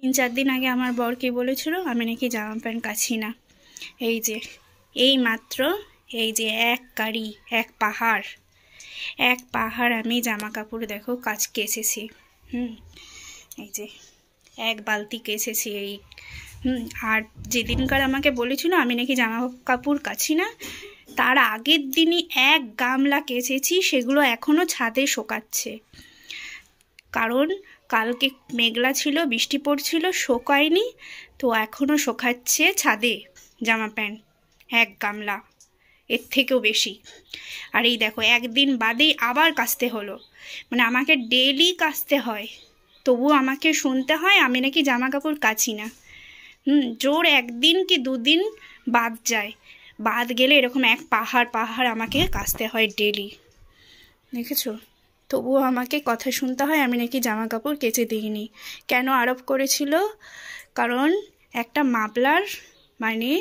3-4 দিন আগে আমার বর কি বলেছিল আমি নাকি জামা প্যান্ট কাছি না। এই যে এই মাত্র এই যে এক গাড়ি এক পাহাড় আমি জামা কাপড় দেখো কেচেছি। এই যে এক বালতি কেচেছি এই। আর যেদিনকার আমাকে বলেছিল আমি নাকি জামা কাপড় কাছি না, তার আগের দিনই এক গামলা কেচেছি, সেগুলো এখনও ছাদে শোকাচ্ছে। কারণ কালকে মেঘলা ছিল, বৃষ্টি পড়ছিল, শোকায়নি, তো এখনও শোকাচ্ছে ছাদে জামা প্যান্ট এক গামলা, এর থেকেও বেশি। আর এই দেখো একদিন বাদেই আবার কাচতে হলো, মানে আমাকে ডেলি কাচতে হয়, তবুও আমাকে শুনতে হয় আমি নাকি জামা কাপড় কাছি না। জোর 1 দিন কি 2 দিন বাদ যায়, বাদ গেলে এরকম এক পাহাড় আমাকে কাচতে হয় ডেলি, দেখেছো? তবুও আমাকে কথা শুনতে হয় আমি নাকি জামা কাপড় কেচে দিইনি। কেন আরোপ করেছিল? কারণ একটা মাফলার, মানে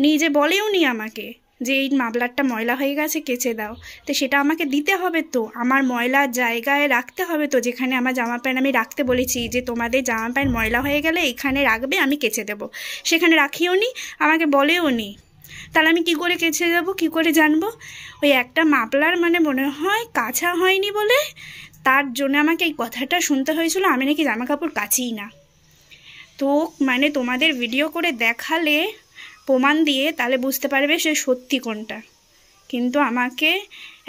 নিজে বলেও নি আমাকে যে এই মাফলারটা ময়লা হয়ে গেছে কেচে দাও, তো সেটা আমাকে দিতে হবে, তো আমার ময়লার জায়গায় রাখতে হবে, তো যেখানে আমার জামা প্যান্ট আমি রাখতে বলেছি যে তোমাদের জামা প্যান্ট ময়লা হয়ে গেলে এখানে রাখবে, আমি কেচে দেবো, সেখানে রাখিও নি, আমাকে বলেও নি। তাহলে আমি কি করে কেচে যাবো, কি করে জানবো? ওই একটা মাফলার মানে মনে হয় কাছা হয়নি বলে, তার জন্য আমাকে এই কথাটা শুনতে হয়েছিল আমি নাকি জামা কাপড় কাচিই না। তো মানে তোমাদের ভিডিও করে দেখালে প্রমাণ দিয়ে তাহলে বুঝতে পারবে সে সত্যি কোনটা, কিন্তু আমাকে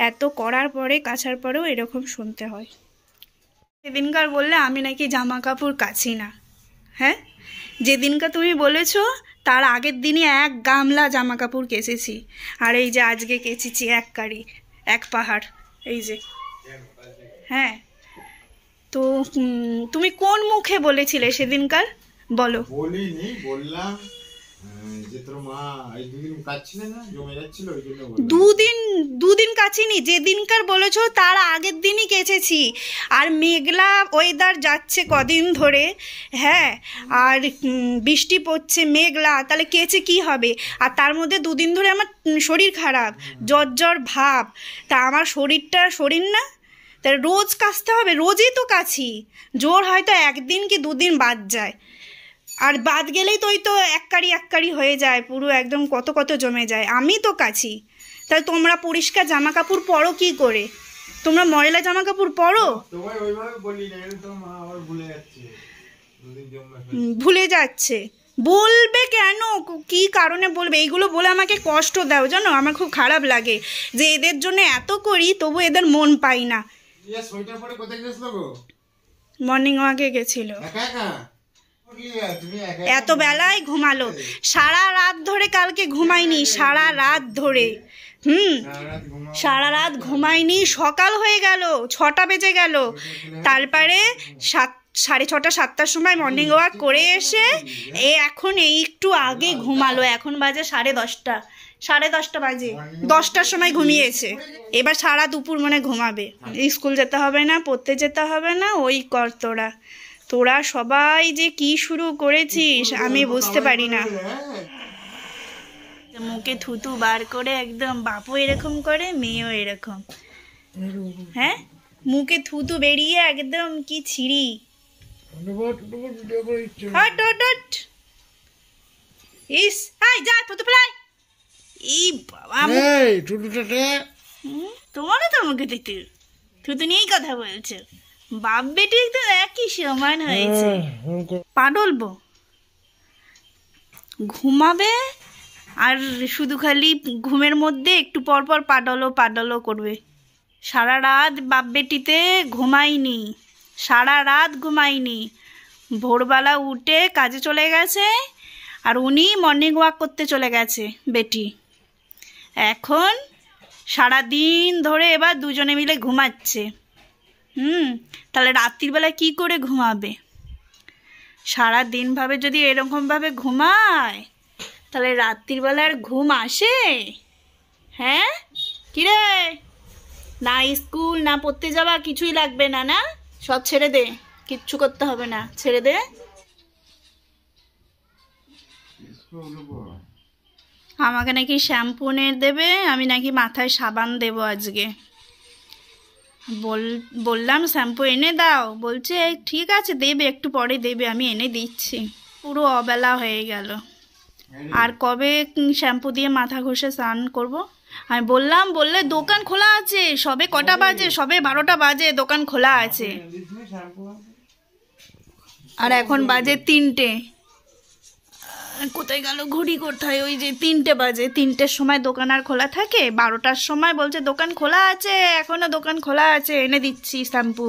এত করার পরে কাচার পরেও এরকম শুনতে হয়। সেদিনকার বললে আমি নাকি জামা কাপড় কাচি না, হ্যাঁ? যেদিনকার তুমি বলেছো তার আগের দিনই এক গামলা জামা কাপড় কেচেছি, আর এই যে আজকে কেচেছি এক গাড়ি এক পাহাড়, এই যে। হ্যাঁ, তো তুমি কোন মুখে বলেছিলে সেদিনকার বলো? বলিনি, বললাম যে তোর মা এই 2 দিন কাচ্ছিল না, জমে যাচ্ছিল ওই জন্য বললাম। 2 দিন কাচিনি, যেদিনকার বলেছো তার আগের দিনই কেচেছি। আর মেঘলা ওয়েদার যাচ্ছে কদিন ধরে, হ্যাঁ, আর বৃষ্টি পড়ছে মেঘলা, তাহলে কেচে কি হবে? আর তার মধ্যে 2 দিন ধরে আমার শরীর খারাপ, জ্বর ভাব, তা আমার শরীর না, তা রোজ কাচতে হবে, রোজই তো কাছি, জোর হয়তো 1 দিন কি 2 দিন বাদ যায়, আর বাদ গেলেই তো ওই তো এক কারি হয়ে যায়, পুরো একদম কত জমে যায়, আমি তো কাছি। তাহলে তোমরা পরিষ্কার জামা কাপড় পরো কি করে? তোমরা ময়লা জামা কাপড় পরো? তোমায় ওইভাবে বলি না, তো মা আবার ভুলে যাচ্ছে, 2 দিন জমা ভুলে যাচ্ছে, বলবে কেন, কি কারণে বলবে? এইগুলো বলে আমাকে কষ্ট দাও, জানো, আমার খুব খারাপ লাগে যে এদের জন্য এত করি তবু এদের মন পাই না। সোয়েটার পরে কোথায় গেছিল গো? মর্নিং ওয়াকে গেছিল। একা এত বেলায় ঘুমালো, সারা রাত ধরে কালকে ঘুমায়নি, সারা রাত ধরে, সারা রাত ঘুমায়নি, সকাল হয়ে গেল, 6টা বেজে গেল, তারপরে 6:30 7টার সময় মর্নিং ওয়াক করে এসে এখন এই একটু আগে ঘুমালো, এখন বাজে 10:30 বাজে, 10টার সময় ঘুমিয়েছে, এবার সারা দুপুর মনে ঘুমাবে। স্কুল যেতে হবে না, পড়তে যেতে হবে না, ওই কর তোরা সবাই যে কি শুরু করেছিস আমি বুঝতে পারি না। মুখে থুতু বার করে একদম, বাপও এরকম করে, মেয়েও এরকম, হ্যাঁ, মুখে থুতু বেরিয়ে একদম কি ছিঁড়ি। ইস, আই যা থুতু ফেলাই। এই বাবা, তোমারও তো মুখে থুতু নিয়েই কথা বলছো, বাপ বেটি তো একই সমান হয়েছে। পা ডলবো, ঘুমাবে আর শুধু খালি ঘুমের মধ্যে একটু পর পা ডলো করবে। সারা রাত বাপ বেটিতে ঘুমায়নি, সারা রাত ঘুমায়নি, ভোরবেলা উঠে কাজে চলে গেছে, আর উনি মর্নিং ওয়াক করতে চলে গেছে বেটি। এখন সারা দিন ধরে এবার দুজনে মিলে ঘুমাচ্ছে। তাহলে রাত্রিবেলা কি করে ঘুমাবে? সারা দিন ভাবে যদি এরকমভাবে ঘুমায় তাহলে রাত্রিবেলার ঘুম আসে? হ্যাঁ, কিরে, না স্কুল না পড়তে যাওয়া কিছুই লাগবে না, না সব ছেড়ে দে, কিচ্ছু করতে হবে না, ছেড়ে দে। আমাকে নাকি শ্যাম্পু এনে দেবে, আমি নাকি মাথায় সাবান দেবো আজকে। বললাম শ্যাম্পু এনে দাও, বলছে ঠিক আছে দেবে, একটু পরে দেবে, আমি এনে দিচ্ছি। পুরো অবেলা হয়ে গেল, আর কবে শ্যাম্পু দিয়ে মাথা ঘষে স্নান করব? আমি বললাম, বললে দোকান খোলা আছে, সবে কটা বাজে, সবে 12টা বাজে, দোকান খোলা আছে। আর এখন বাজে 3টে। কোথায় গেল ঘড়ি, কোথায়? ওই যে 3টে বাজে, 3টের সময় দোকান আর খোলা থাকে? 12টার সময় বলছে দোকান খোলা আছে, এখনো দোকান খোলা আছে, এনে দিচ্ছি শ্যাম্পু।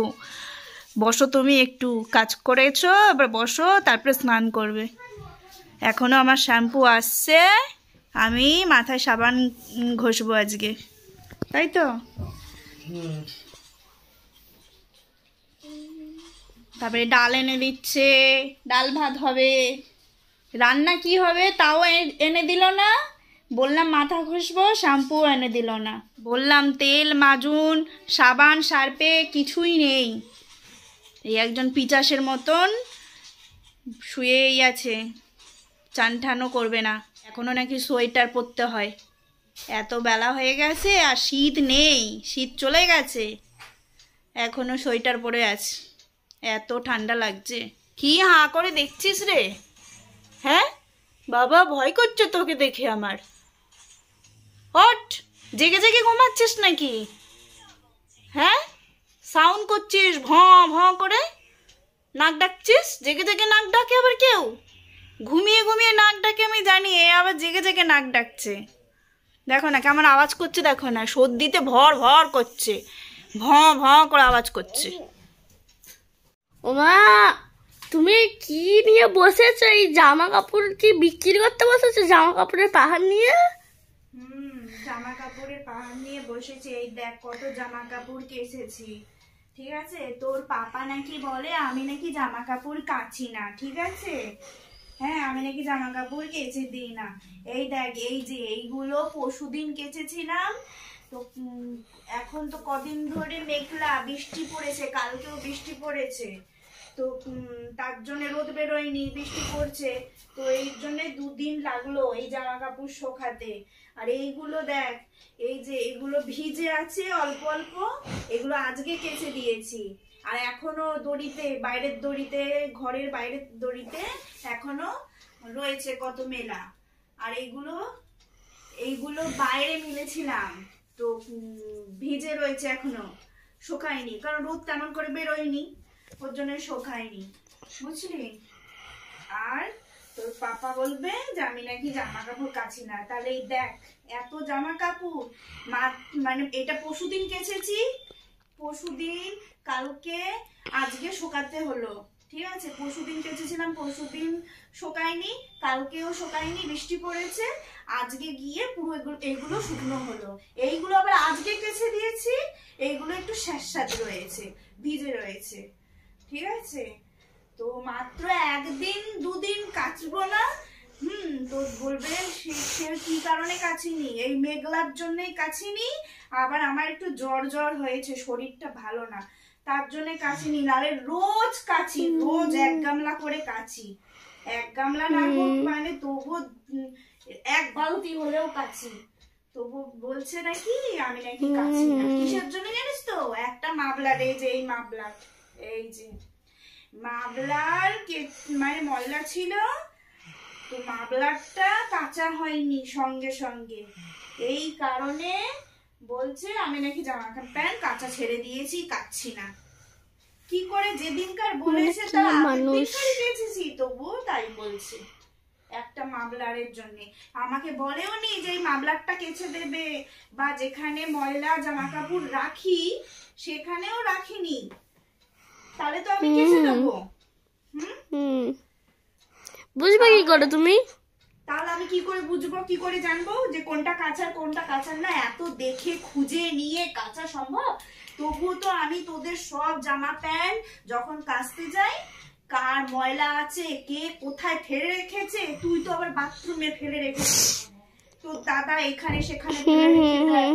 বসো, তুমি একটু কাজ করেছো, এবার বসো, তারপরে স্নান করবে। এখনো আমার শ্যাম্পু আসছে, আমি মাথায় সাবান ঘষবো আজকে, তাই তো? তারপরে ডাল এনে দিচ্ছে, ডাল ভাত হবে, রান্না কি হবে তাও এনে দিল না। বললাম মাথা ঘষবো, শ্যাম্পু এনে দিল না। বললাম তেল মাজুন, সাবান সার্পে কিছুই নেই। এই একজন পিচাসের মতন শুয়েই আছে, চান ঠানও করবে না। এখনো নাকি সোয়েটার পরতে হয়, এত বেলা হয়ে গেছে, আর শীত নেই, শীত চলে গেছে, এখনো সোয়েটার পরে আছে, এত ঠান্ডা লাগছে। কি হাঁ করে দেখছিস রে? হ্যাঁ বাবা, ভয় করছে তোকে দেখে আমার। হট, জেগে জেগে ঘুমাচ্ছিস নাকি? হ্যাঁ, সাউন্ড করছিস ভঁ ভঁ করে, নাক ডাকছিস, জেগে জেগে নাক ডাকে আবার কেউ? ঘুমিয়ে ঘুমিয়ে নাক ডাকে আমি জানি, এ আবার জেগে জেগে নাক ডাকছে। দেখো না কেমন আওয়াজ করছে, দেখো না, সর্দিতে ভর ভর করছে, ভঁ ভঁ করে আওয়াজ করছে। ওমা, তুমি কি নিয়ে বসেছো? এই জামা কাপড় কি বিক্রি করতে বসেছো? জামা কাপড়ের পাহাড় নিয়ে? জামা কাপড়ের পাহাড় নিয়ে বসেছি। এই দেখ কত জামা কাপড় কেচেছি, ঠিক আছে? তোর পাপা নাকি বলে আমি নাকি জামা কাপড় কাচি না, ঠিক আছে? হ্যাঁ, আমি নাকি জামা কাপড় কেচে দিই না। এই দেখ, এই যে এইগুলো পরশুদিন কেচেছিলাম, তো এখন তো কদিন ধরে মেঘলা, বৃষ্টি পড়েছে, কালকেও বৃষ্টি পড়েছে, তো তার জন্য রোদ বেরোয়নি, বৃষ্টি পড়ছে, তো এই জন্য 2 দিন লাগলো এই জামা কাপড় শোকাতে। আর এইগুলো দেখ, এই যে এগুলো ভিজে আছে অল্প অল্প, এগুলো আজকে কেচে দিয়েছি। আর এখনো দড়িতে, বাইরের দড়িতে, ঘরের বাইরের দড়িতে এখনো রয়েছে কত মেলা। আর এইগুলো বাইরে মিলেছিলাম, তো ভিজে রয়েছে, এখনো শোকায়নি, কারণ রোদ তেমন করে বেরোয়নি, ওর জন্য শোকায়নি, বুঝলি? আর তোর পাপা বলবে যে আমি নাকি জামা কাপড় কাচি না। তাহলে এই দেখ, এত জামা কাপড়, মানে এটা পরশুদিন কেচেছি, পরশুদিন, কালকে, আজকে শোকাতে হলো, ঠিক আছে? পরশুদিন কেচেছিলাম, পরশুদিন শোকায়নি, কালকেও শোকায়নি, বৃষ্টি পড়েছে, আজকে গিয়ে পুরো এগুলো শুকনো হলো। এইগুলো আবার আজকে কেচে দিয়েছি, এইগুলো একটু স্যাঁতস্যাঁত রয়েছে, ভিজে রয়েছে, ঠিক আছে? তো মাত্র 1 দিন 2 দিন কাচবো না, তো বলবে সে কি কারণে কাচিনি, এই মেঘলার জন্যই কাচিনি, আবার আমার একটু জ্বর হয়েছে, শরীরটা ভালো না, তার জন্য কাচিনি, নালে রোজ কাচি, রোজ 1 গামলা করে কাচি, 1 গামলা না হোক মানে তবু 1 বালতি হলেও কাচি, তবু বলছে নাকি আমি নাকি কাচি না। কিসের জন্য জানিস তো? একটা মাবলার, এই যে এই মাবলার, এই যে মাবলার মানে ময়লা ছিল, তো মাবলারটা কাঁচা হয়নি সঙ্গে সঙ্গে, এই কারণে বলছে আমি নাকি জামা প্যান্ট কাঁচা ছেড়ে দিয়েছি, কাচ্ছি না। কি করে যেদিনকার বলেছে তার আগের দিনকার কেচেছি, তবুও তাই বলছে একটা মাবলারের জন্য। আমাকে বলেও নি যে এই মাবলারটা কেচে দেবে, বা যেখানে ময়লা জামা কাপড় রাখি সেখানেও রাখিনি, তাহলে তো আমি কেচে দেবো। বুঝবে কি করে তুমি? তাহলে আমি কি করে বুঝবো, কি করে জানবো যে কোনটা কাঁচা কোনটা কাঁচা না? এত দেখে খুঁজে নিয়ে কাঁচা সম্ভব? তবুও তো আমি তোদের সব জামা প্যান্ট যখন কাচতে যাই, কার ময়লা আছে, কে কোথায় ফেলে রেখেছে, তুই তো আবার বাথরুমে ফেলে রেখেছিস, তো দাদা এখানে সেখানে ফেলে রেখে দেয়,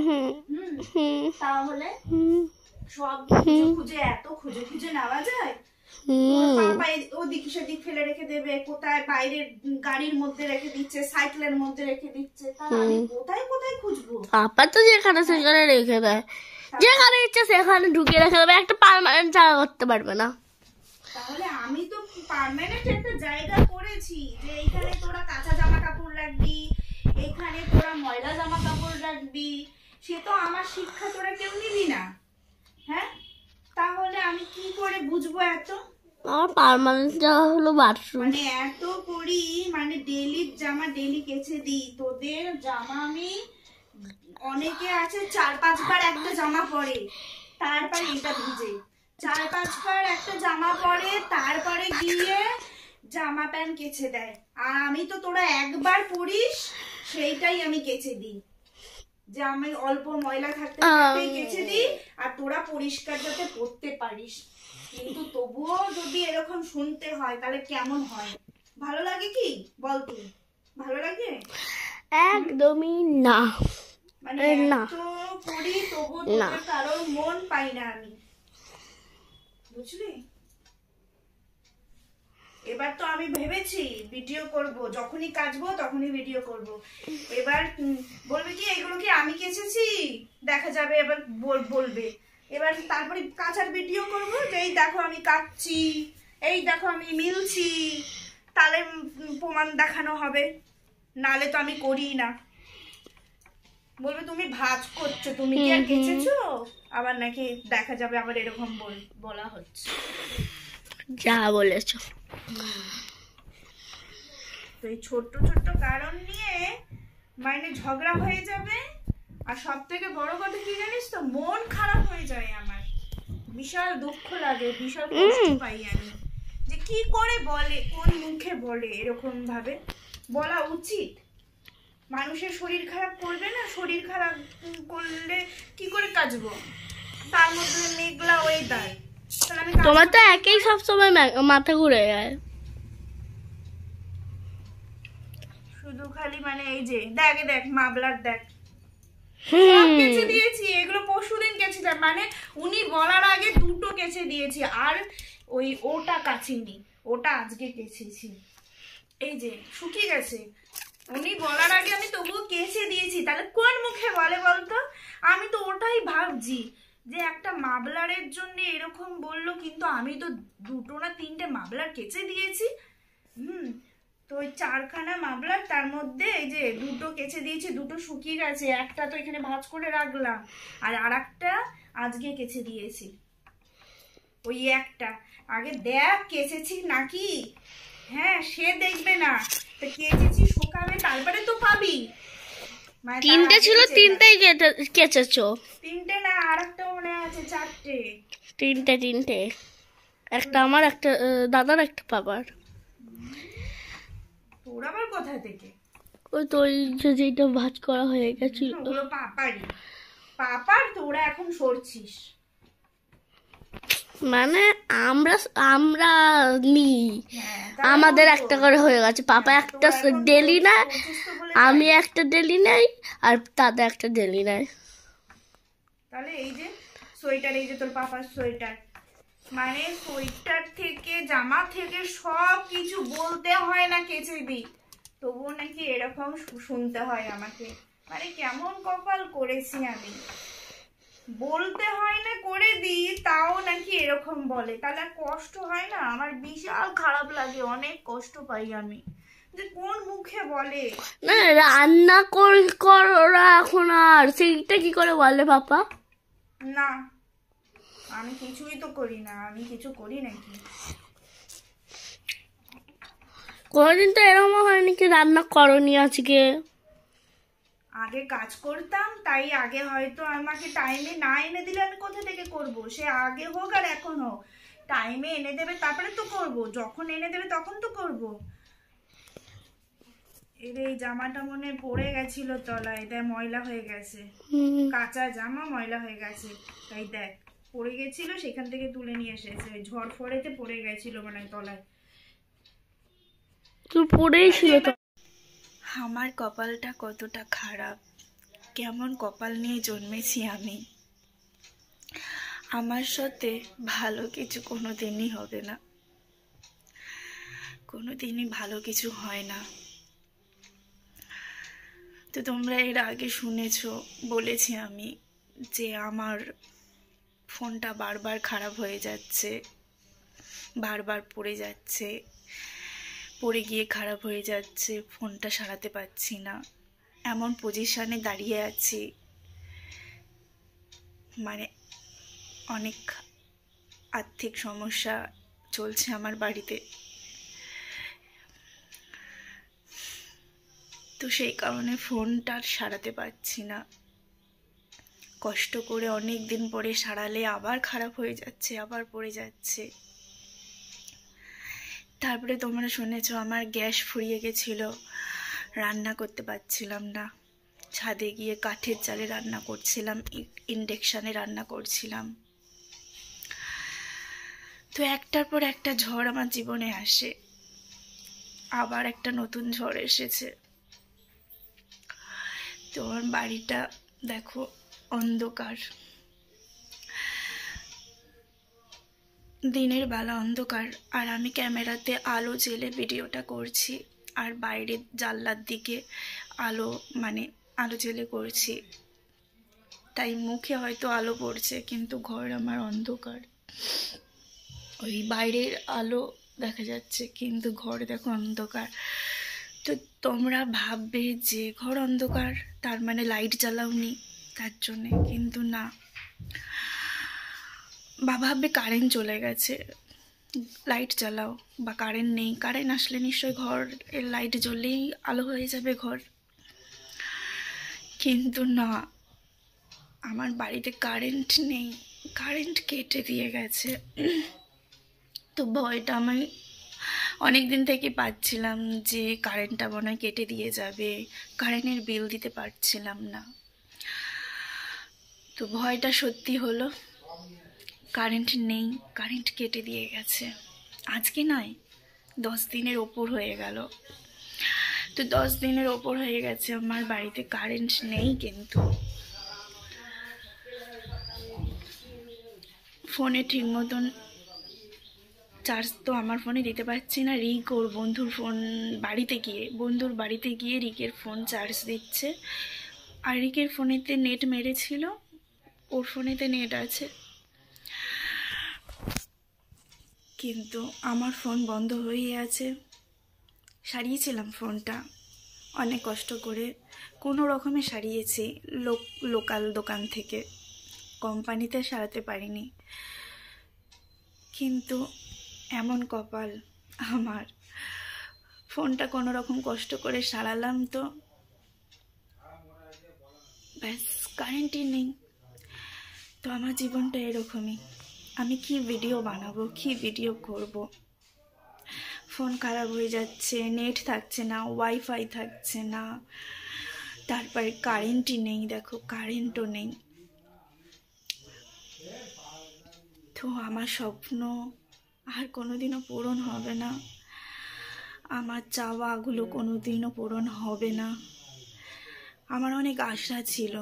তাহলে সব খুঁজে খুঁজে, এত খুঁজে খুঁজে নেওয়া যায়? পাপা ওদিক সেদিক ফেলে রেখে দেবে, কোথায় বাইরের গাড়ির মধ্যে রেখে দিচ্ছে, সাইকেলের মধ্যে রেখে দিচ্ছে, তাহলে আমি কোথায় কোথায় খুঁজবো? পাপা তো যেখানে সেখানে রেখে দেয়, যেখানে ইচ্ছে সেখানে ঢুকিয়ে রেখে দেবে, একটা পার্মানেন্ট জায়গা করতে পারবে না। তাহলে আমি তো পার্মানেন্ট একটা জায়গা করেছি যে এইখানে তোরা কাঁচা জামা কাপড় রাখবি, এখানে তোরা ময়লা জামা কাপড় রাখবি, সে তো আমার শিক্ষা তোরা কেউ নিবি না। হ্যাঁ, তাহলে আমি কি করে বুঝবো এত? আমার পার্মানেন্ট জায়গা হলো বাথরুম। মানে এত করি, মানে ডেলি জামা ডেলি কেচে দিই, তোদের জামা আমি অনেকে আছে 4-5 বার একটা জামা পরে, তারপরে এটা ভিজে, 4-5 বার একটা জামা পরে, তারপরে গিয়ে জামা প্যান্ট কেচে দেয়। আর আমি তো তোরা একবার পরিস সেইটাই আমি কেচে দিই, যে আমি অল্প ময়লা থাকতে থাকতেই কেচে দিই, আর তোরা পরিষ্কার যাতে পরতে পারিস। কিন্তু তবুও যদি এরকম শুনতে হয় তাহলে কেমন হয়? ভালো লাগে কি বল তুই? ভালো লাগে? একদমই না। মানে এত করি তবু তোদের কারোর মন পাই না আমি, বুঝলি? এবার তো আমি ভেবেছি ভিডিও করব, যখনই কাচবো তখনই ভিডিও করব। এবার বলবে কি এগুলো কি আমি কেচেছি, দেখা যাবে, এবার বলবে এবার, তারপরে কাচার ভিডিও করব যে এই দেখো আমি কাচ্ছি, এই দেখো আমি মিলছি, তাহলে প্রমাণ দেখানো হবে, নালে তো আমি করি না। বলবে তুমি ভাঁজ করছো, তুমি কি আর কেচেছো? আবার নাকি দেখা যাবে আবার এরকম বলা হচ্ছে। যা বলেছো। তো এই ছোট্ট ছোট্ট কারণ নিয়ে মানে ঝগড়া হয়ে যাবে। আর সব থেকে বড় কথা কি জানিস তো, মন খারাপ হয়ে যায় আমার, বিশাল দুঃখ লাগে, বিশাল কষ্ট পাই আমি, যে কি করে বলে, কোন মুখে বলে এরকম ভাবে? বলা উচিত? মানুষের শরীর খারাপ করবে না? শরীর খারাপ করলে কি করে কাচবো? তার মধ্যে মেঘলা ওয়েদার, তাহলে আমি তোমার তো একই সবসময় মাথা ঘুরে যায়, শুধু খালি মানে এই যে দেখ মাবলার দেখ কেচে দিয়েছি, এগুলো পরশুদিন কেচেছিলাম, মানে উনি বলার আগে দুটো কেচে দিয়েছি, আর ওটা কাচিনি, ওটা আজকে কেচেছি। এই যে শুকিয়ে গেছে, উনি বলার আগে আমি তবুও কেচে দিয়েছি, তাহলে কোন মুখে বলে বলতো? আমি তো ওটাই ভাবছি যে একটা মাবলারের জন্য এরকম বললো, কিন্তু আমি তো 2 না 3টে মাবলার কেচে দিয়েছি। তো ওই 4খানা মাবলার, তার মধ্যে এই যে 2টো কেচে দিয়েছি, 2টো শুকিয়ে গেছে, একটা তো এখানে ভাঁজ করে রাখলাম, আর আরেকটা আজকে কেচে দিয়েছি। ওই একটা আগে দেখ কেচেছি নাকি, হ্যাঁ সে দেখবে না, তো কেচেছি শুকাবে তারপরে তো পাবি। 3টে ছিল, 3টেই কেচেছো? 3টে না, আরেকটা মনে আছে 4টে। 3টে, একটা আমার, একটা দাদার, একটা পাপার। তোর আবার কোথা থেকে? ওই তো ওই যেটা ভাঁজ করা হয়ে গেছিল, ওগুলো পাপার তোরা এখন সরছিস, মানে আমরা নি, আমাদের একটা করে হয়ে গেছে। পাপা একটা ডেলি নেয়, আমি একটা ডেলি নেই, আর দাদা একটা ডেলি নেয়। তাহলে এই যে সোয়েটার, এই যে তোর পাপার সোয়েটার, মানে সোয়েটার থেকে জামা থেকে সব কিছু বলতে হয় না কেচে দিই, তবুও নাকি এরকম শুনতে হয় আমাকে। মানে কেমন কপাল করেছি আমি, বলতে হয় না করে দিই, তাও নাকি এরকম বলে। তাহলে কষ্ট হয় না আমার? বিশাল খারাপ লাগে, অনেক কষ্ট পাই আমি, যে কোন মুখে বলে। না রান্না করা এখন আর সেইটা কি করে বলে পাপা? না আমি কিছুই তো করি না, আমি কিছু করি নাকি? কোনদিন তো এরকম হয়নি কি রান্না করনি আজকে? আগে কাজ করতাম, তাই আগে হয়তো আমাকে টাইমে না এনে দিলে আমি কোথা থেকে করব? সে আগে হোক আর এখন হোক, টাইমে এনে দেবে তারপরে তো করব, যখন এনে দেবে তখন তো করব। এই জামাটা মনে পড়ে গেছিল তলায়, দেখ ময়লা হয়ে গেছে, কাঁচা জামা ময়লা হয়ে গেছে, তাই দেখ পড়ে গেছিল, সেখান থেকে তুলে নিয়ে এসেছে, ওই ঝড় ফড়েতে পড়ে গেছিল মানে তলায়, তুই পড়েই ছিল তো। আমার কপালটা কতটা খারাপ, কেমন কপাল নিয়ে জন্মেছি আমি। আমার সাথে ভালো কিছু কোনো দিনই হবে না, কোনো দিনই ভালো কিছু হয় না। তো তোমরা এর আগে শুনেছো, বলেছি আমি যে আমার ফোনটা বারবার খারাপ হয়ে যাচ্ছে, বারবার পড়ে যাচ্ছে, পড়ে গিয়ে খারাপ হয়ে যাচ্ছে, ফোনটা সারাতে পারছি না, এমন পজিশনে দাঁড়িয়ে আছি। মানে অনেক আর্থিক সমস্যা চলছে আমার বাড়িতে, তো সেই কারণে ফোনটা সারাতে পারছি না। কষ্ট করে অনেক দিন পরে সারালে আবার খারাপ হয়ে যাচ্ছে, আবার পড়ে যাচ্ছে। তারপরে তোমরা শুনেছো আমার গ্যাস ফুরিয়ে গেছিল, রান্না করতে পারছিলাম না, ছাদে গিয়ে কাঠের জালে রান্না করছিলাম, ইন্ডাকশানে রান্না করছিলাম। তো একটার পর একটা ঝড় আমার জীবনে আসে, আবার একটা নতুন ঝড় এসেছে। তো আমার বাড়িটা দেখো অন্ধকার, দিনের বেলা অন্ধকার, আর আমি ক্যামেরাতে আলো জেলে ভিডিওটা করছি, আর বাইরের জানলার দিকে আলো, মানে আলো জেলে করছি, তাই মুখে হয়তো আলো পড়ছে, কিন্তু ঘর আমার অন্ধকার। ওই বাইরের আলো দেখা যাচ্ছে, কিন্তু ঘর দেখো অন্ধকার। তো তোমরা ভাববে যে ঘর অন্ধকার তার মানে লাইট জ্বালাওনি তার জন্যে, কিন্তু না। ভাববে কারেন্ট চলে গেছে, লাইট জ্বালাও, বা কারেন্ট নেই, কারেন্ট আসলে নিশ্চয়ই ঘর এর লাইট জ্বললেই আলো হয়ে যাবে ঘর, কিন্তু না, আমার বাড়িতে কারেন্ট নেই, কারেন্ট কেটে দিয়ে গেছে। তো ভয়টা আমি অনেক দিন থেকে পাচ্ছিলাম যে কারেন্টটা মনে হয় কেটে দিয়ে যাবে, কারেন্টের বিল দিতে পারছিলাম না। তো ভয়টা সত্যি হলো, কারেন্ট নেই, কারেন্ট কেটে দিয়ে গেছে। আজকে নয়, 10 দিনের ওপর হয়ে গেল। তো 10 দিনের ওপর হয়ে গেছে আমার বাড়িতে কারেন্ট নেই, কিন্তু ফোনে ঠিক মতন চার্জ তো আমার ফোনে দিতে পারছি না। রিক ওর বন্ধুর ফোন বন্ধুর বাড়িতে গিয়ে রিকের ফোন চার্জ দিচ্ছে, আর রিকের ফোনেতে নেট মেরেছিল, ওর ফোনেতে নেট আছে, কিন্তু আমার ফোন বন্ধ হয়ে আছে। সারিয়েছিলাম ফোনটা অনেক কষ্ট করে, কোনো রকমে সারিয়েছি, লোকাল দোকান থেকে, কোম্পানিতে সারাতে পারিনি। কিন্তু এমন কপাল আমার, ফোনটা কোনো রকম কষ্ট করে সারালাম, তো ব্যাস কারেন্টই নেই। তো আমার জীবনটা এরকমই, আমি কি ভিডিও বানাবো, কি ভিডিও করব? ফোন খারাপ হয়ে যাচ্ছে, নেট থাকছে না, ওয়াইফাই থাকছে না, তারপরে কারেন্টই নেই, দেখো কারেন্টও নেই। তো আমার স্বপ্ন আর কোনোদিনও পূরণ হবে না, আমার চাওয়াগুলো কোনোদিনও পূরণ হবে না। আমার অনেক আশা ছিল,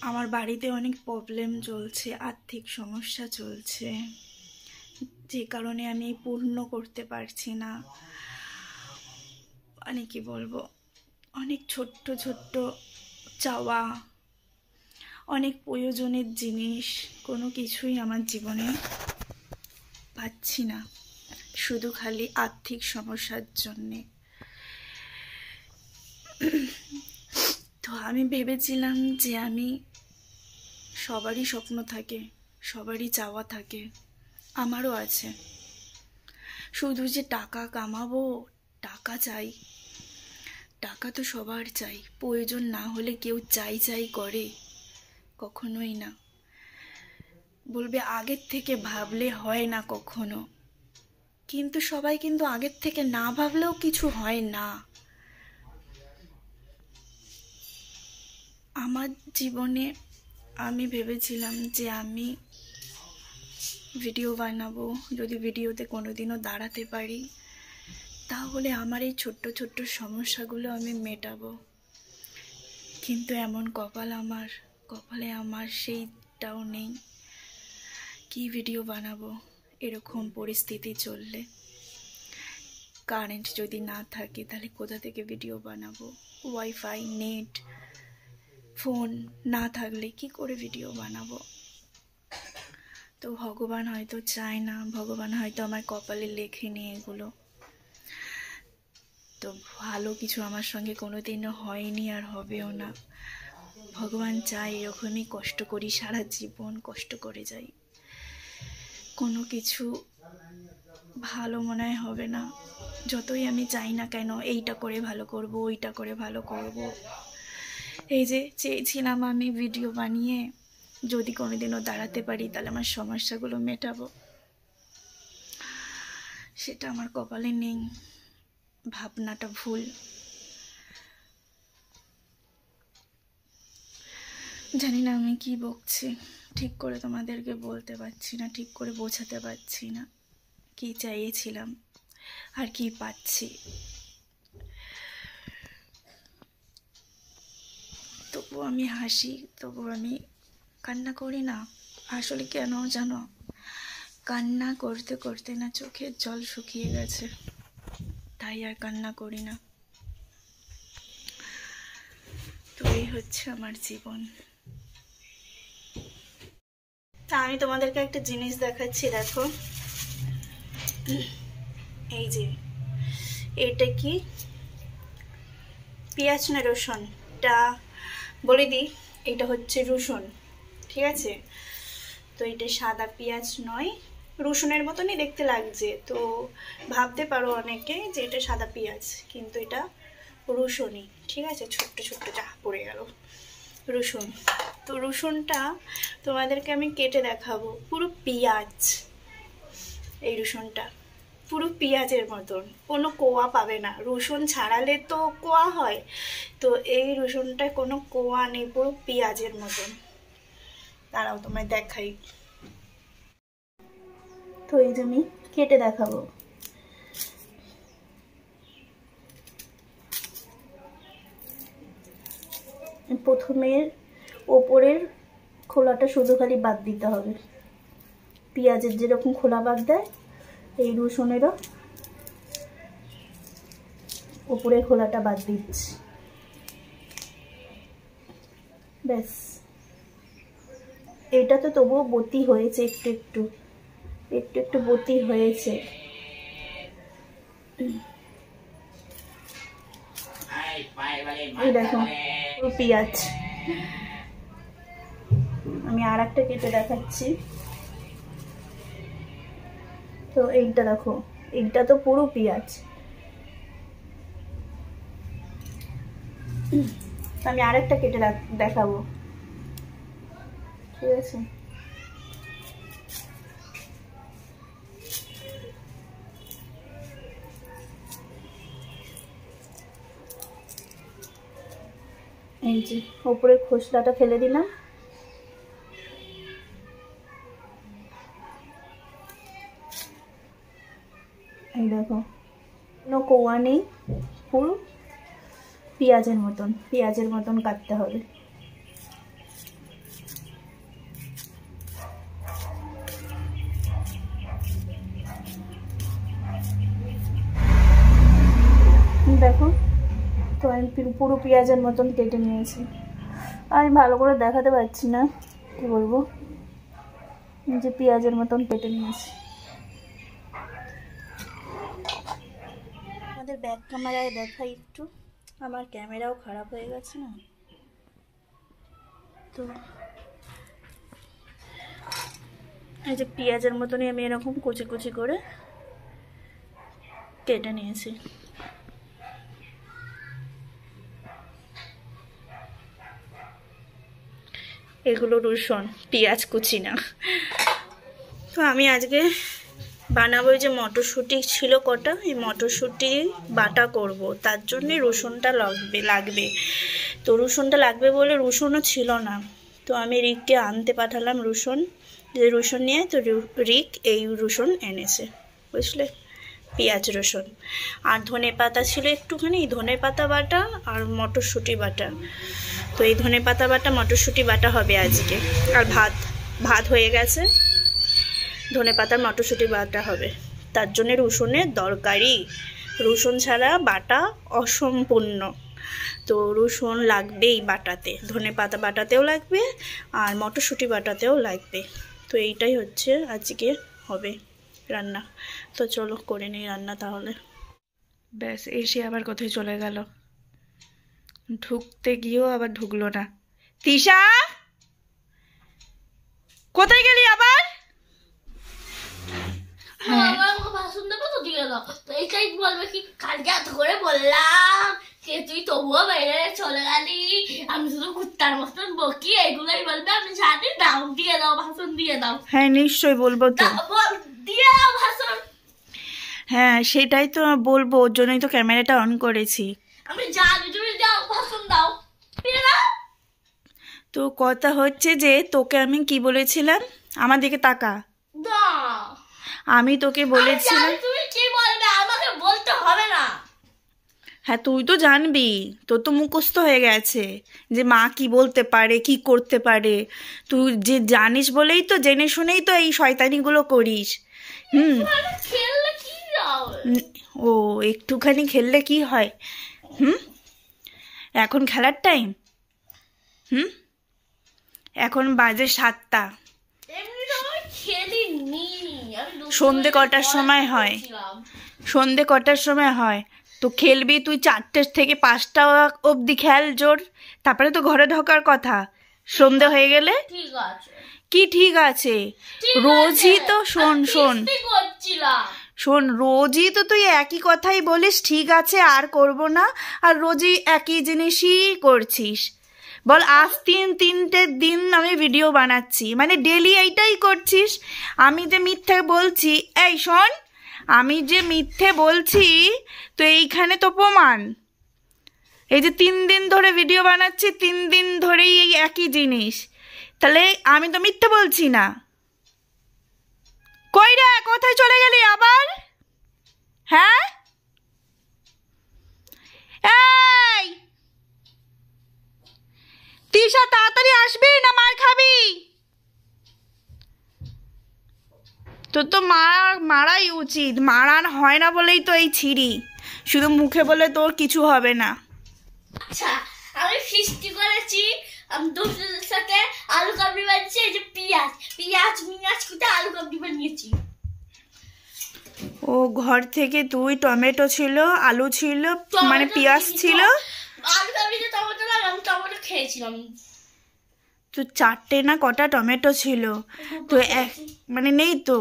আমার বাড়িতে অনেক প্রবলেম চলছে, আর্থিক সমস্যা চলছে, যে কারণে আমি পূর্ণ করতে পারছি না। মানে কি বলবো, অনেক ছোট্ট ছোট্ট চাওয়া, অনেক প্রয়োজনের জিনিস, কোনো কিছুই আমার জীবনে পাচ্ছি না, শুধু খালি আর্থিক সমস্যার জন্যে। তো আমি ভেবেছিলাম যে আমি, সবারই স্বপ্ন থাকে, সবারই চাওয়া থাকে, আমারও আছে, শুধু যে টাকা কামাবো, টাকা চাই, টাকা তো সবার চাই, প্রয়োজন না হলে কেউ চাই চাই করে? কখনোই না। বলবে আগের থেকে ভাবলে হয় না কখনো, কিন্তু সবাই কিন্তু আগের থেকে না ভাবলেও কিছু হয় না। আমার জীবনে আমি ভেবেছিলাম যে আমি ভিডিও বানাবো, যদি ভিডিওতে কোনোদিনও দাঁড়াতে পারি, তাহলে আমার এই ছোট্ট ছোট্ট সমস্যাগুলো আমি মেটাবো। কিন্তু এমন কপালে আমার সেই কারেন্টটাও নেই, কি ভিডিও বানাবো এরকম পরিস্থিতি চললে? কারেন্ট যদি না থাকে তাহলে কোথা থেকে ভিডিও বানাবো? ওয়াইফাই, নেট, ফোন না থাকলে কি করে ভিডিও বানাবো? তো ভগবান হয়তো চায় না, ভগবান হয়তো আমার কপালে লেখেনি এগুলো। তো ভালো কিছু আমার সঙ্গে কোনোদিনও হয়নি আর হবেও না। ভগবান চায় এরকমই কষ্ট করি, সারা জীবন কষ্ট করে যাই, কোনো কিছু ভালো মনে হবে না। যতই আমি চাই না কেন এইটা করে ভালো করব, ওইটা করে ভালো করব। এই যে চেয়েছিলাম আমি ভিডিও বানিয়ে যদি কোনোদিনও দাঁড়াতে পারি তাহলে আমার সমস্যাগুলো মেটাবো, সেটা আমার কপালে নেই। ভাবনাটা ভুল। জানি না আমি কি বকছি, ঠিক করে তোমাদেরকে বলতে পারছি না, ঠিক করে বোঝাতে পারছি না কি চাইছিলাম আর কি পাচ্ছি। তবু আমি হাসি, তবু আমি কান্না করি না। আসলে কেন জানো? কান্না করতে করতে না চোখের জল শুকিয়ে গেছে, তাই আর কান্না করি না। তো এই হচ্ছে আমার জীবন। তা আমি তোমাদেরকে একটা জিনিস দেখাচ্ছি, দেখো। এই যে এটা কি পেঁয়াজ না রসুন? এটা বলে দিই, এটা হচ্ছে রসুন, ঠিক আছে? তো এটা সাদা পেঁয়াজ নয়, রসুনের মতনই দেখতে লাগছে। তো ভাবতে পারো অনেকে যে এটা সাদা পেঁয়াজ, কিন্তু এটা রসুনই, ঠিক আছে? ছোট্ট ছোট্ট যা পড়ে গেল রসুন। তো রসুনটা তোমাদেরকে আমি কেটে দেখাবো, পুরো পেঁয়াজ। এই রসুনটা পুরো পেঁয়াজের মতন, কোনো কোয়া পাবে না। রসুন ছাড়ালে তো কোয়া হয়, তো এই রসুনটা কোনো কোয়া নেই, পুরো পেঁয়াজের মতন। দাঁড়াও তোমায় দেখাই। তো এই যে আমি কেটে দেখাবো। প্রথমে ওপরের খোলাটা শুধু খালি বাদ দিতে হবে। পেঁয়াজের যেরকম খোলা বাদ দেয়, এই রসুনেরও ওপরের খোলাটা বাদ দিচ্ছি, ব্যাস। এটা তো তবুও বতি হয়েছে, একটু একটু একটু একটু বতি হয়েছে। এই দেখো পেঁয়াজ। আমি আর একটা কেটে দেখাচ্ছি। তো এইটা দেখো, এইটা তো পুরো পেঁয়াজ। আমি আর একটা কেটে দেখাবো, ঠিক আছে? এই যে ওপরের খোসলাটা ফেলে দিলাম। এই দেখো, কোনো কোয়া নেই, পুরো পেঁয়াজের মতন, পেঁয়াজের মতন কাটতে হবে। দেখো, তো আমি পুরো পেঁয়াজের মতন কেটে নিয়েছি। আমি ভালো করে দেখাতে পারছি না, কি বলবো, যে পেঁয়াজের মতন কেটে নিয়েছি। আমাদের ব্যাক ক্যামেরায় দেখাই একটু, আমার ক্যামেরাও খারাপ হয়ে গেছে না। তো এই যে পেঁয়াজের মতনই আমি এরকম কুচি কুচি করে কেটে নিয়েছি। এগুলো রসুন, পেঁয়াজ কুচি না। তো আমি আজকে বানাবো, যে মটরশুঁটি ছিল কটা, এই মটরশুঁটি বাটা করব, তার জন্যে রসুনটা লাগবে। তো রসুনটা লাগবে বলে রসুনও ছিল না, তো আমি রিককে আনতে পাঠালাম রসুন, যে রসুন নিয়ে। তো রিক এই রসুন এনেছে, বুঝলে, পেঁয়াজ রসুন। আর ধনে পাতা ছিল একটুখানি, ধনে পাতা বাটা আর মটরশুঁটি বাটা। তো এই ধনে পাতা বাটা মটরশুঁটি বাটা হবে আজকে, আর ভাত। ভাত হয়ে গেছে, ধনেপাতার মটরশুঁটি বাটা হবে, তার জন্য রসুনের দরকারি। রসুন ছাড়া বাটা অসম্পূর্ণ, তো রসুন লাগবেই বাটাতে, ধনেপাতা বাটাতেও লাগবে আর মটরশুঁটি বাটাতেও লাগবে। তো এইটাই হচ্ছে আজকে হবে রান্না। তো চলো করে নিই রান্না তাহলে। ব্যাস, এসে আবার কোথায় চলে গেল, ঢুকতে গিয়েও আবার ঢুকলো না। তিশা, কোথায় গেলি আবার? ভাষণ দেবো তো দিয়ে দাও, তো এইটাই বলবে কি কালকে এত করে বললাম কে তুই তবুও বাইরে চলে গেলি, আমি শুধু কুত্তার মতন বকি, এগুলোই বলবে। আমি জানি, দাও দিয়ে দাও, ভাষণ দিয়ে দাও। হ্যাঁ নিশ্চয়ই বলবো তো, দিয়ে দাও ভাষণ। হ্যাঁ সেটাই তো বলবো, ওর জন্যই তো ক্যামেরাটা অন করেছি। আমি জানি, তুমি যাও ভাষণ দাও, দিয়ে দাও। তো কথা হচ্ছে যে তোকে আমি কি বলেছিলাম, আমার দিকে তাকা। দাও, আমি তোকে বলেছিলাম, তুমি কি বলবে আমাকে বলতে হবে না। হ্যাঁ তুই তো জানবি, তোর তো মুখস্থ হয়ে গেছে যে মা কি বলতে পারে, কি করতে পারে। তুই যে জানিস বলেই তো, জেনে শুনেই তো এই শয়তানিগুলো করিস। খেললে কি হবে? ও একটুখানি খেললে কি হয়? এখন খেলার টাইম? এখন বাজে 7টা। সন্ধে কটার সময় হয়? সন্ধে কটার সময় হয়? তো খেলবি তুই 4টে থেকে 5টা অবধি খেল জোর, তারপরে তো ঘরে ঢোকার কথা। সন্ধে হয়ে গেলে ঠিক আছে। কি ঠিক আছে? রোজই তো শোন রোজই তো তুই একই কথাই বলিস, ঠিক আছে আর করব না, আর রোজই একই জিনিসই করছিস। বল আজ 3 দিন আমি ভিডিও বানাচ্ছি, মানে ডেলি এইটাই করছিস। আমি যে মিথ্যে বলছি, এই শোন, আমি যে মিথ্যে বলছি তো এইখানে তো প্রমাণ। এই যে 3 দিন ধরে ভিডিও বানাচ্ছি, 3 দিন ধরেই এই একই জিনিস, তাহলে আমি তো মিথ্যে বলছি না। কই রে, কোথায় চলে গেলি আবার? হ্যাঁ এই তিশা, তাড়াতাড়ি আসবি না মার খাবি? তোর তো মারাই উচিত, মারান হয় না বলেই তো এই ছিঁড়ি, শুধু মুখে বলে তোর কিছু হবে না। আচ্ছা, আমি ফিস্টি করেছি, আমি দুধের সাথে আলু কাবলি বানিয়েছি, এই যে পেঁয়াজ কুটে আলু কাবলি বানিয়েছি। ও ঘর থেকে তুই টমেটো ছিল, আলু ছিল, মানে পেঁয়াজ ছিল, আলু কাবলিতে টমেটো না, আমি টমেটো খেয়েছিলাম। তো 4টে না কটা টমেটো ছিল, তো মানে নেই তো,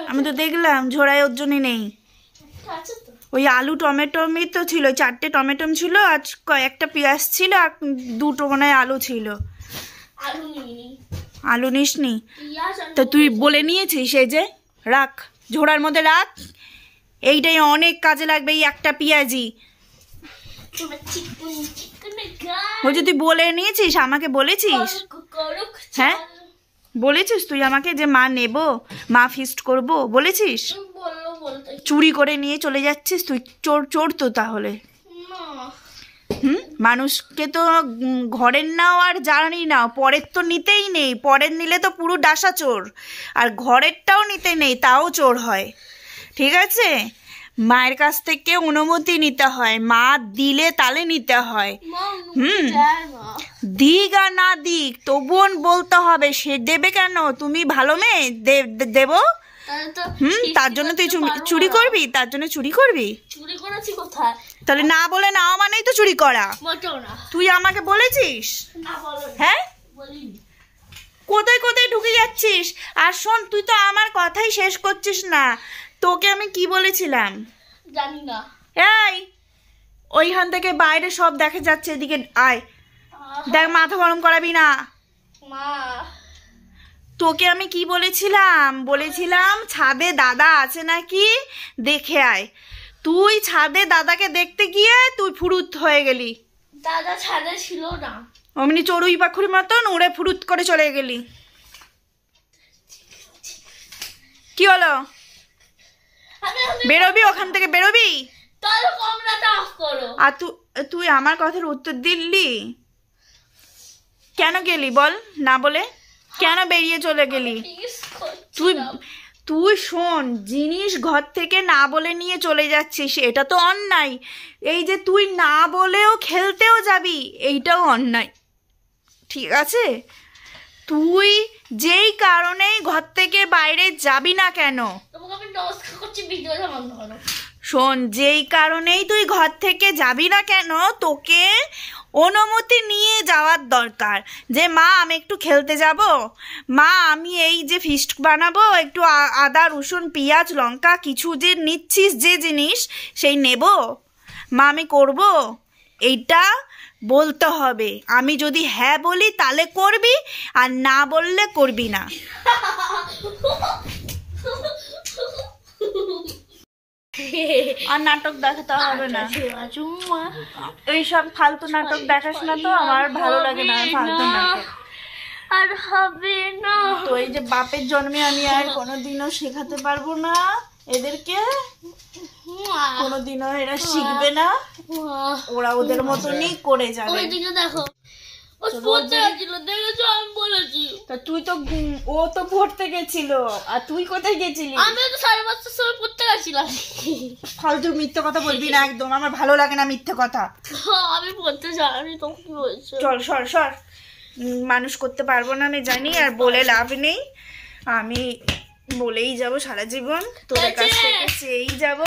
আমি তো দেখলাম ঝোড়ায় ওর জন্য নেই। ওই আলু টমেটোমই তো ছিল, 4টে টমেটো ছিল, আর কয়েকটা পেঁয়াজ ছিল, আর 2টো মনে হয় আলু ছিল। আলু নিসনি? তো তুই বলে নিয়েছিস, এই যে রাখ, ঝোড়ার মধ্যে রাখ, এইটাই অনেক কাজে লাগবে, এই একটা পেঁয়াজি। বলছি তুই বলে নিয়েছিস, আমাকে বলেছিস? হ্যাঁ বলেছিস তুই আমাকে যে মা নেব, মা ফিস্ট করব, বলেছিস? চুরি করে নিয়ে চলে যাচ্ছিস তুই, চোর তো তাহলে। মানুষকে তো ঘরের নাও আর জানি নাও, পরের তো নিতেই নেই, পরের নিলে তো পুরো ডাসা চোর, আর ঘরেরটাও নিতে নেই, তাও চোর হয়। ঠিক আছে, মায়ের কাছ থেকে অনুমতি নিতে হয়, মা দিলে তালে নিতে হয়। দিক আর না দিক তবুও বলতে হবে, সে দেবে কেন? তুমি ভালো মেয়ে, দেবো। তার জন্য তুই চুরি করবি? তার জন্য চুরি করবি? চুরি করেছি কোথায়? তাহলে না বলে না মানেই তো চুরি করা। তুই আমাকে বলেছিস? হ্যাঁ, কোথায় কোথায় ঢুকে যাচ্ছিস? আর শোন, তুই তো আমার কথাই শেষ করছিস না। তোকে আমি কি বলেছিলাম জানি না। এই ওইখান থেকে বাইরে সব দেখা যাচ্ছে, এদিকে আয়, দেখ, মাথা গরম করাবি না। মা, তোকে আমি কি বলেছিলাম ছাদে দাদা আছে নাকি দেখে আয়। তুই ছাদে দাদাকে দেখতে গিয়ে তুই ফুরুত হয়ে গেলি। দাদা ছাদে ছিল না, অমনি চড়ুই পাখুর মতন উড়ে ফুরুত করে চলে গেলি। কি হলো? বেরোবি ওখান থেকে, বেরোবি? আর তুই আমার কথার উত্তর দিলি কেন? গেলি বল, না বলে? কেন বেরিয়ে চলে গেলি? তুই তুই শোন, জিনিস ঘর থেকে না বলে নিয়ে চলে যাচ্ছিস, এটা তো অন্যায়। এই যে তুই না বলেও খেলতেও যাবি, এইটাও অন্যায়, ঠিক আছে? তুই যেই কারণেই ঘর থেকে বাইরে যাবি না কেন, শোন, যেই কারণেই তুই ঘর থেকে যাবি না কেন, তোকে অনুমতি নিয়ে যাওয়ার দরকার। যে মা আমি একটু খেলতে যাব, মা আমি এই যে ফিস্ট বানাবো, একটু আদা রসুন পেঁয়াজ লঙ্কা কিছু যে নিচ্ছিস যে জিনিস সেই নেব, মা আমি করব, এইটা বলতে হবে। আমি যদি হ্যাঁ বলি তাহলে করবি, আর না বললে করবি না। আর নাটক দেখাতে হবে না, এইসব ফালতু নাটক দেখাস না তো, আমার ভালো লাগে না ফালতু নাটক। আর হবে না তো এই যে বাপের জন্মে আমি আর কোনোদিনও শেখাতে পারবো না এদেরকে, কোনোদিনও এরা শিখবে না, ওরা ওদের মতনই করে যাবে। ওইদিকে দেখো, ও পড়তে গেছিল, দেখেছো? আমি বলেছি। তা তুই তো, ও তো পড়তে গেছিল, আর তুই কোথায় গেছিলি? আমিও তো 5:30টার সময় পড়তে গেছিলাম। ফালতু মিথ্যে কথা বলবি না একদম, আমার ভালো লাগে না মিথ্যে কথা। আমি পড়তে যাইনি, তো কি বলছো? চল সর সর, মানুষ করতে পারবো না আমি জানি, আর বলে লাভ নেই। আমি বলেই যাব সারা জীবন, তোদের কাছ থেকে চেয়েই যাব।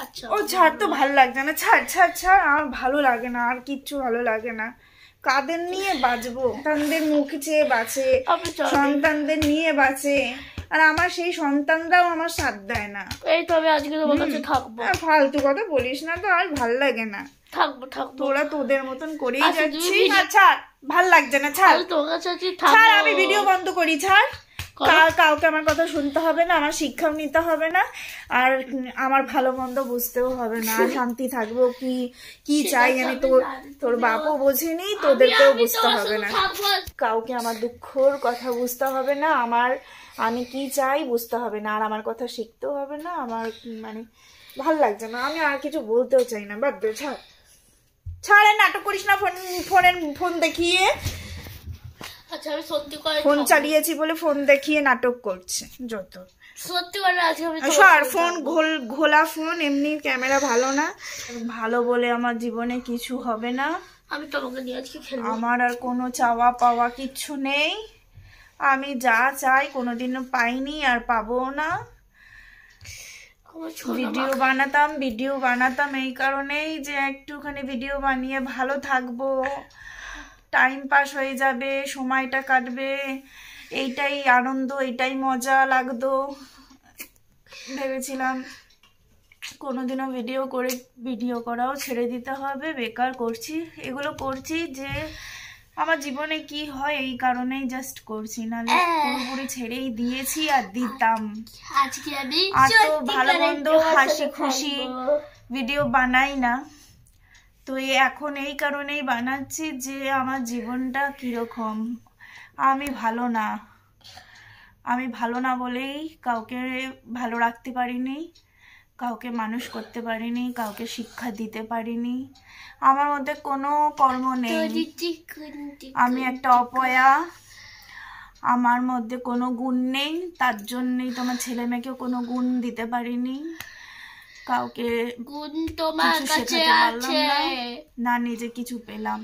আচ্ছা ও ছাড়, তো ভালো লাগছে না, ছাড় ছাড় ছাড়, আমার ভালো লাগে না, আর কিচ্ছু ভালো লাগে না। কাদের নিয়ে বাঁচবো? সন্তানদের মুখ চেয়ে বাঁচে, সন্তানদের নিয়ে বাঁচে, আর আমার সেই সন্তানরাও আমার সাথ দেয় না। এই তো আমি আজকে তোমার কাছে থাকবো। ফালতু কথা বলিস না তো, আর ভাল লাগে না। থাকবো থাকবো, তোরা তোদের মতন করেই যাচ্ছিস। না ছাড়, ভাল লাগছে না, ছাড় তোমার কাছে ছাড়, আমি ভিডিও বন্ধ করি, ছাড়। কাউকে আমার কথা শুনতে হবে না, আমার শিক্ষাও নিতে হবে না, আর আমার ভালো মন্দ বুঝতেও হবে না, আর শান্তি থাকবো। কি কি চাই আমি, তোর বাপও বোঝেনি, তোদেরকেও বুঝতে হবে না, কাউকে আমার দুঃখর কথা বুঝতে হবে না, আমি কি চাই বুঝতে হবে না, আর আমার কথা শিখতেও হবে না। আমার মানে ভাল লাগছে না, আমি আর কিছু বলতেও চাই না, বাদ দে, ছাড় ছাড়, নাটক করিস না ফোন দেখিয়ে। আচ্ছা আমি সত্যি করে ফোন চালিয়েছি বলে ফোন দেখিয়ে নাটক করছে যত। সত্যি করে আজকে আমি সর, ফোন ঘোলা ফোন, এমনি ক্যামেরা ভালো না, ভালো বলে আমার জীবনে কিছু হবে না। আমি তোমাকে নিয়ে আজকে খেলবো। আমার আর কোনো চাওয়া পাওয়া কিচ্ছু নেই, আমি যা চাই কোনোদিনও পাইনি, আর পাবো না। ভিডিও বানাতাম এই কারণেই যে একটুখানি ভিডিও বানিয়ে ভালো থাকবো, টাইম পাস হয়ে যাবে, সময়টা কাটবে, এইটাই আনন্দ, এইটাই মজা লাগতো। ভেবেছিলাম কোনোদিনও ভিডিও করাও ছেড়ে দিতে হবে, বেকার করছি, এগুলো করছি যে আমার জীবনে কি হয় এই কারণেই জাস্ট করছি, নাহলে পুরোপুরি ছেড়েই দিয়েছি আর দিতাম। আজকে আমি আর তো ভালো মন্দ হাসি খুশি ভিডিও বানাই না, তো এখন এই কারণেই বানাচ্ছি যে আমার জীবনটা কিরকম, আমি ভালো না বলেই কাউকে ভালো রাখতে পারিনি, কাউকে মানুষ করতে পারিনি, কাউকে শিক্ষা দিতে পারিনি, আমার মধ্যে কোনো কর্ম নেই, আমি একটা অপয়া, আমার মধ্যে কোনো গুণ নেই, তার জন্যই তোমার ছেলে মেয়েকেও কোনো গুণ দিতে পারিনি, কাউকে গুণ তোমার কাছে আছে না, নিজে কিছু পেলাম।